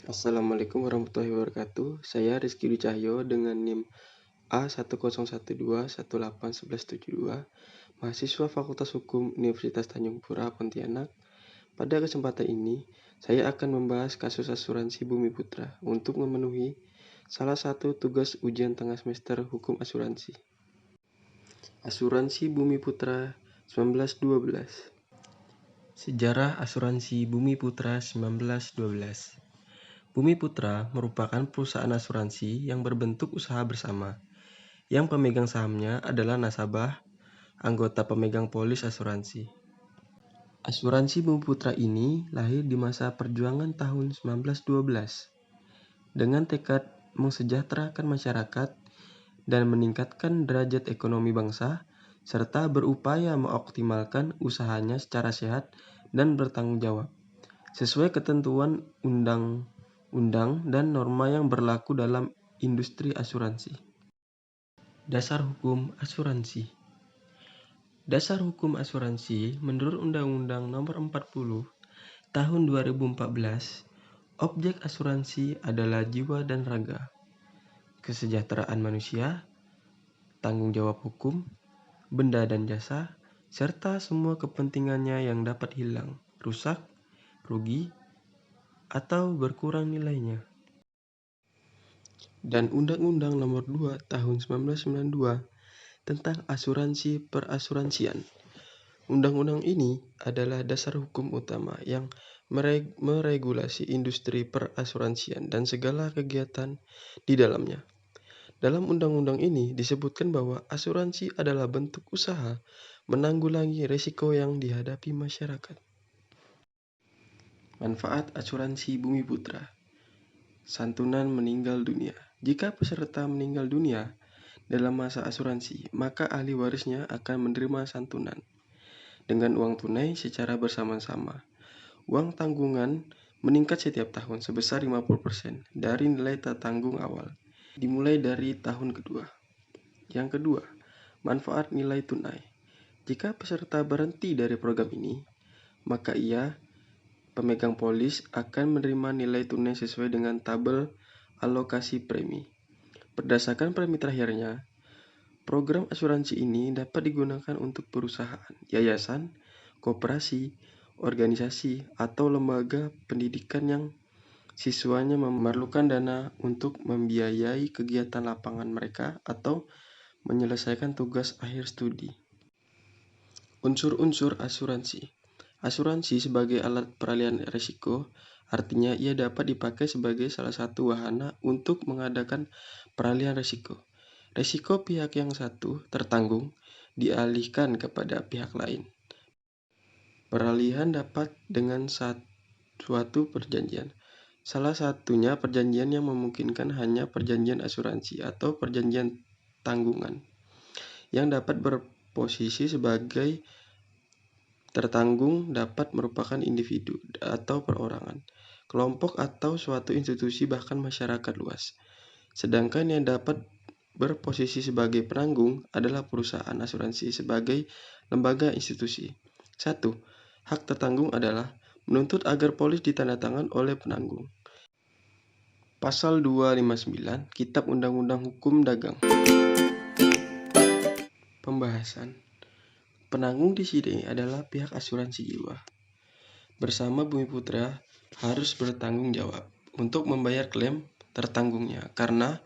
Assalamualaikum warahmatullahi wabarakatuh. Saya Rizky Dwi Cahyo dengan NIM A10121818112, mahasiswa Fakultas Hukum Universitas Tanjung Pura, Pontianak. Pada kesempatan ini, saya akan membahas kasus asuransi Bumi Putra untuk memenuhi salah satu tugas ujian tengah semester Hukum Asuransi. Asuransi Bumi Putra 1912. Sejarah Asuransi Bumi Putra 1912. Bumi Putra merupakan perusahaan asuransi yang berbentuk usaha bersama, yang pemegang sahamnya adalah nasabah, anggota pemegang polis asuransi. Asuransi Bumi Putra ini lahir di masa perjuangan tahun 1912, dengan tekad mensejahterakan masyarakat dan meningkatkan derajat ekonomi bangsa, serta berupaya mengoptimalkan usahanya secara sehat dan bertanggung jawab, sesuai ketentuan undang-undang dan norma yang berlaku dalam industri asuransi. Dasar Hukum Asuransi. Dasar Hukum Asuransi menurut Undang-Undang Nomor 40 Tahun 2014, objek asuransi adalah jiwa dan raga, kesejahteraan manusia, tanggung jawab hukum, benda dan jasa, serta semua kepentingannya yang dapat hilang, rusak, rugi, atau berkurang nilainya. Dan Undang-Undang Nomor 2 Tahun 1992 tentang asuransi perasuransian. Undang-undang ini adalah dasar hukum utama yang meregulasi industri perasuransian dan segala kegiatan di dalamnya. Dalam undang-undang ini disebutkan bahwa asuransi adalah bentuk usaha menanggulangi risiko yang dihadapi masyarakat. Manfaat asuransi Bumi Putra. Santunan meninggal dunia. Jika peserta meninggal dunia dalam masa asuransi, maka ahli warisnya akan menerima santunan dengan uang tunai secara bersama-sama. Uang tanggungan meningkat setiap tahun sebesar 50% dari nilai tertanggung awal, dimulai dari tahun kedua. Yang kedua, manfaat nilai tunai. Jika peserta berhenti dari program ini, maka pemegang polis akan menerima nilai tunai sesuai dengan tabel alokasi premi. Berdasarkan premi terakhirnya, program asuransi ini dapat digunakan untuk perusahaan, yayasan, koperasi, organisasi, atau lembaga pendidikan yang siswanya memerlukan dana untuk membiayai kegiatan lapangan mereka atau menyelesaikan tugas akhir studi. Unsur-unsur asuransi. Asuransi sebagai alat peralihan risiko, artinya ia dapat dipakai sebagai salah satu wahana untuk mengadakan peralihan risiko. Risiko pihak yang satu tertanggung dialihkan kepada pihak lain. Peralihan dapat dengan suatu perjanjian. Salah satunya perjanjian yang memungkinkan hanya perjanjian asuransi atau perjanjian tanggungan yang dapat berposisi sebagai tertanggung dapat merupakan individu atau perorangan, kelompok atau suatu institusi bahkan masyarakat luas. Sedangkan yang dapat berposisi sebagai penanggung adalah perusahaan asuransi sebagai lembaga institusi. 1. Hak tertanggung adalah menuntut agar polis ditandatangan oleh penanggung. Pasal 259 Kitab Undang-Undang Hukum Dagang. Pembahasan. Penanggung di sini adalah pihak asuransi jiwa. Bersama Bumi Putra harus bertanggung jawab untuk membayar klaim tertanggungnya karena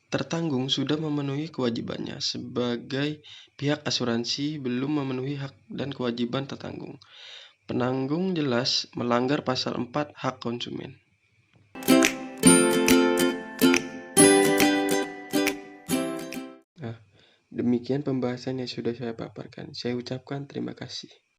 tertanggung sudah memenuhi kewajibannya sebagai pihak asuransi belum memenuhi hak dan kewajiban tertanggung. Penanggung jelas melanggar pasal 4 hak konsumen. Demikian pembahasan yang sudah saya paparkan. Saya ucapkan terima kasih.